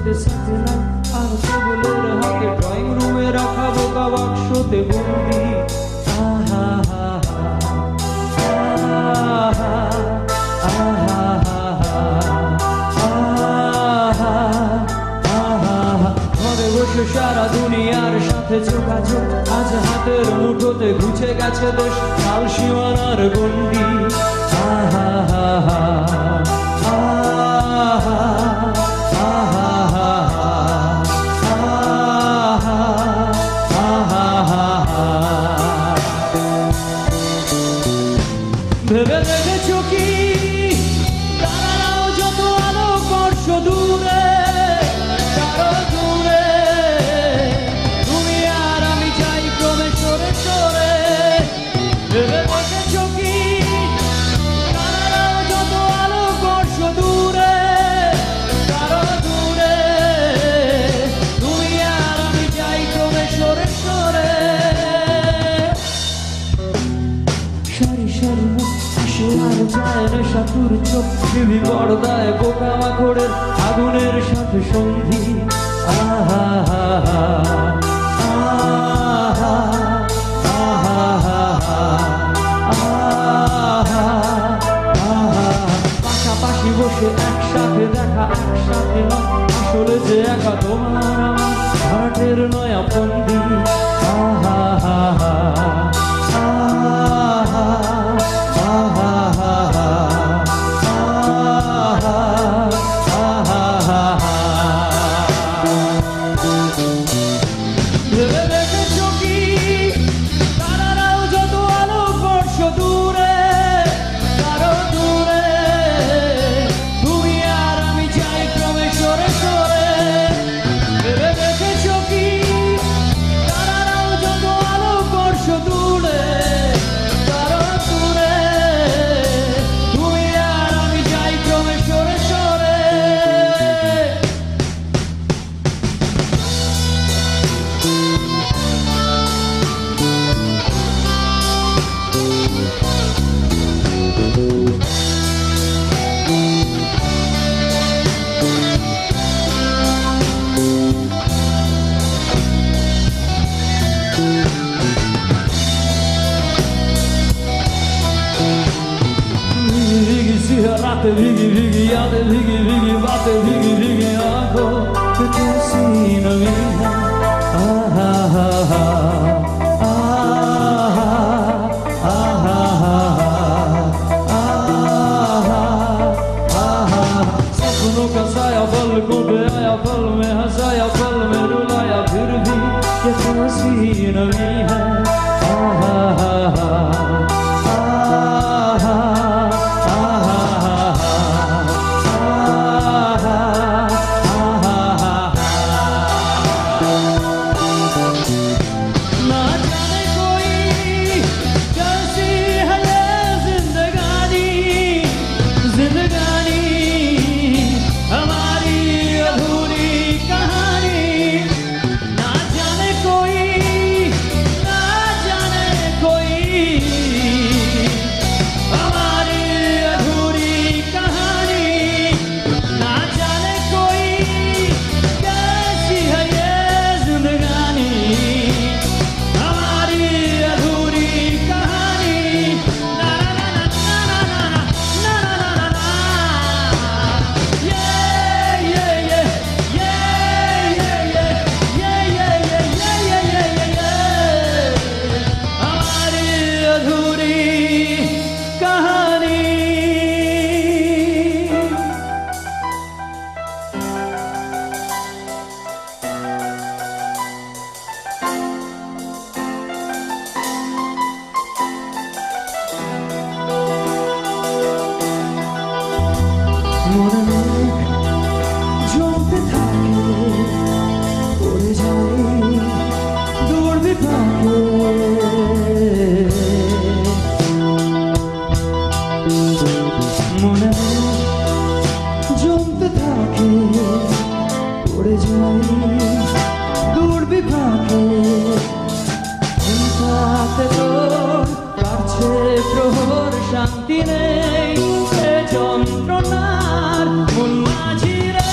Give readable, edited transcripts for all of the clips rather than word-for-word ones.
ঘড়িতে স্যাটেলাইট আর টেবিলের হাতে ড্রয়িং রুমে রাখা বোকা বাক্সতে বন্দি। আহা হা হা আহা আহা আহা আহা ঘরে বসে সারা দুনিয়ার সাথে যোগাযোগ আজ হাতের মুঠোতে ঘুচে গেছে দেশ কাল সীমানার গন্ডি। আহা হা হা আহা আহা আহা আহা ভেবে দেখেছো কি তারারাও যত আলোকবর্ষ দূরে কারো দূরে তুমি আর আমি যাই ক্রমে সরে সরে। ভেবে দেখেছো কি তারারাও যত আলোকবর্ষ দূরে কারো দূরে তুমি আর আমি যাই ক্রমে সরে সরে। সারি সারি আসে আর যায় নেশাতুর চোখ টিভি পর্দায় পোকামাকড়ের আগুনের সাথে সন্ধি। আহা হা হা আহা আহা আহা আহা পাশাপাশি বসে একসাথে দেখা একসাথে আসলে যে একা তোমার আমার হাটের নয়া বন্দি। আহা হা হা আহা আহা আহা আহা ভেবে দেখেছো কি তারারাও যত আলোকবর্ষ দূরে কারো দূরে তুমি আর আমি যাই ক্রমে সরে সরে। ভেবে দেখেছো কি তারারাও যত আলোকবর্ষ দূরে কারো দূরে তুমি আর আমি যাই ক্রমে সরে সরে। Vigi sigarate, vigi vigi yate, vigi vigi bate, vigi vigi ako que tu sin vida. Aha ha ha aha aha aha aha सपनों का साया पल को आया पल में हंसाया पल में रुलाया फिर भी ये तो हसीन भी है। आहा हा हा শান্তি নেই যন্ত্রণার মন মাঝি রে।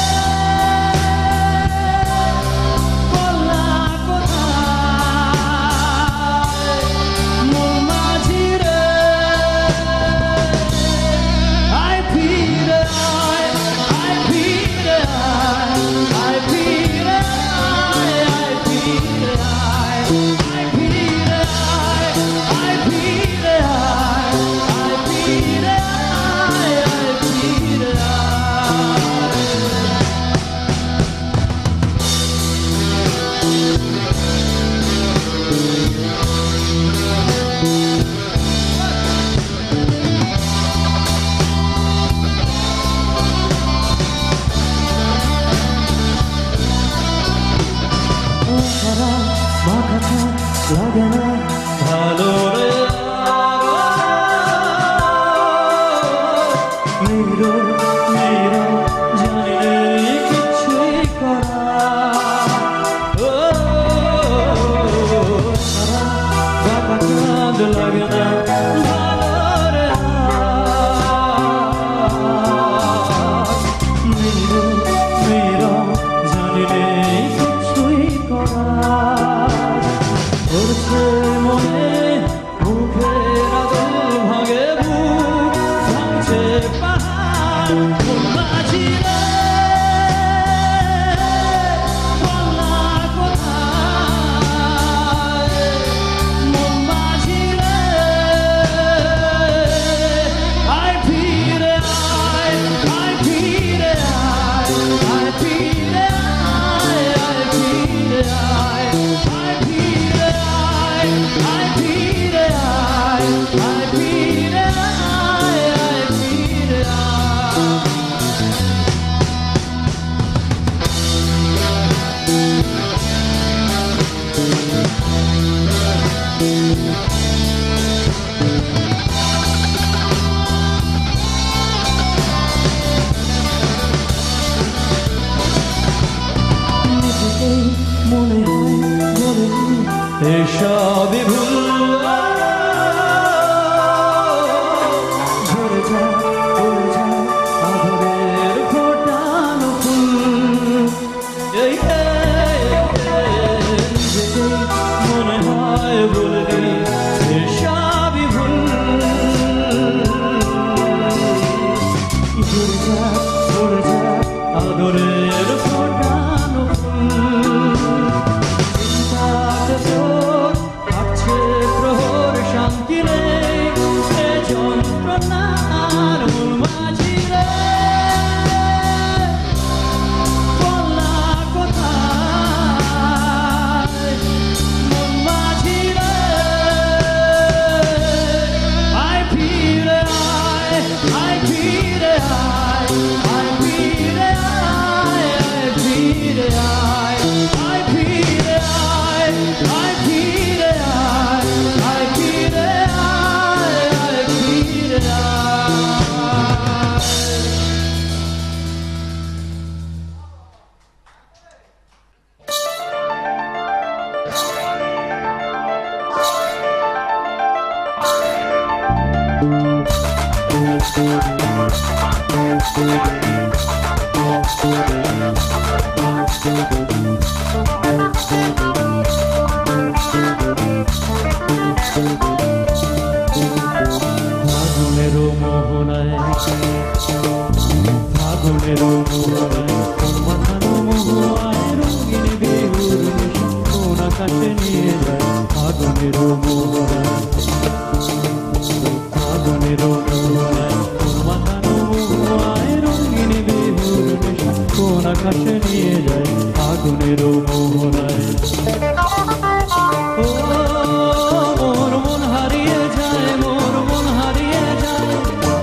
মনে হয় বলে এসবই ভুল ঝরে যায় পড়ে যায় আদরের ফোটানো ফুল নিজেকে মনে হয় বলে এসবই ভুল ঝরে যায় পড়ে যায় আদরের ফোটানো ফুল প্রহর শান্তি নেই এ যন্ত্রণার মূল মাঝি রে বলনা কোথায় মন মাঝি রে আয় ফিরে আয় আয় ফিরে আয় আয় ফিরে আয় আয় ফিরে আয় আয় ফিরে আয় আয় ফিরে ফাগুনেরও মোহনায় মাথানো মোহনায় রঙিন বিহুর কোন আকাশে নিয়ে যায় ফাগুনেরও মোহনায় মাথানো মোহনায় রঙিন বিহুর কোন আকাশে নিয়ে যায় ফাগুনেরও মোহনায় মোর মন হারিয়ে যায় মোর মন হারিয়ে যায়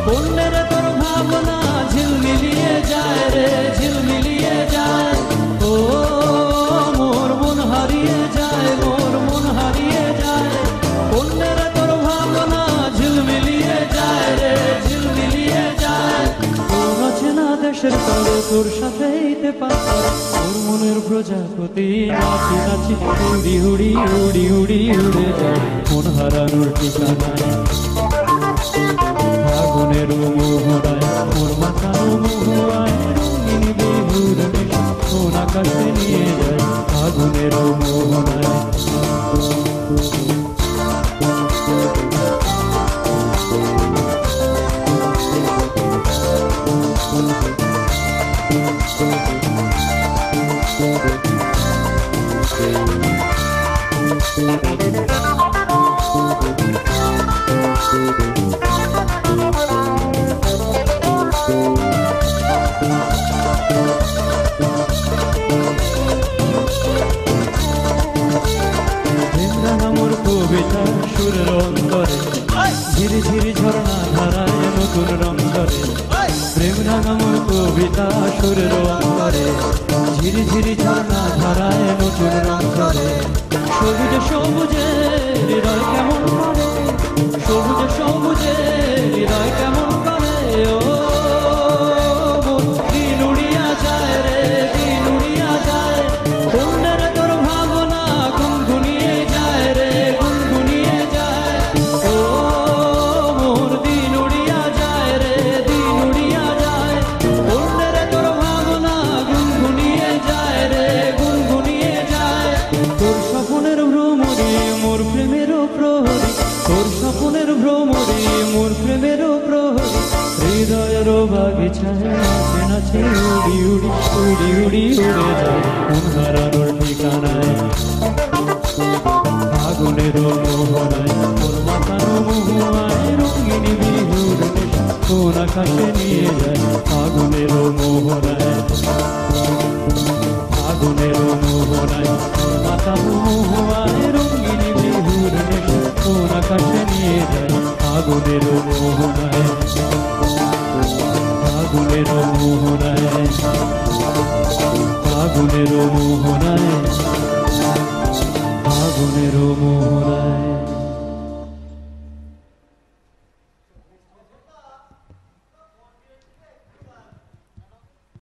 বন্যের তোর ভাবনা ঝিলমিলিয়ে যায় রে ঝিলমিলিয়ে যায় ও মোর মন হারিয়ে যায় মোর মন হারিয়ে যায় বন্যের তোর ভাবনা ঝিলমিলিয়ে যায় রে ঝিলমিলিয়ে যায় কোন চেনা দেশের তলে তোর সাথে তোর মনের প্রজাপতি নাচি নাচি উড়ি উড়ি উড়ি উড়ি উড়ে যায় মন হারানোর ঠিকানায় ফাগুনের মোহনায় মোর মাথানো মোহনায় রঙিন বিহুর কোন আকাশে নিয়ে যায় ফাগুনের মোহনায় কবিতা সুরের অন্তরে ঝিরি ঝিরি ঝর্ণা ধারায় নতুন রং ধরে প্রেম রাঙামোর কবিতা সুরের অন্তরে ঝিরি ঝিরি ঝর্ণা ধারায় নতুন রং ধরে সবুজে সবুজে হৃদয় কেমন করে সবুজে সবুজে হৃদয় কেমন করে ও দিন উড়িয়া যায় রে দিন উড়িয়া যায় বন্যের তোর ভাবনা গুনগুনিয়ে যায় রে গুনগুনিয়ে যায় ও মোর দিন উড়িয়া যায় রে দিন উড়িয়া যায় বন্যের তোর ভাবনা গুনগুনিয়ে যায় রে গুনগুনিয়ে যায় তোর স্বপ্নের ভ্রমরে মোর প্রেমেরও প্রহরী তোর স্বপ্নের ভ্রমরে মোর প্রেমেরও প্রহরী হৃদয়ের বাগিচায় নাচে নাচে উড়ি উড়ি উড়ি উড়ি উড়ে যায় মন হারানোর ঠিকানায় ফাগুনের মোহনায় মোর মাথানো মোহনায় রঙিন বিহুর কোন আকাশে নিয়ে যায় ফাগুনের মোহনায় ফাগুনের মোহনায় মাথানো মোহনায় রঙিন বিহুর কোন আকাশে নিয়ে যায় ফাগুনের মোহনায় ফাগুনের মোহনায় ফাগুনের মোহনায়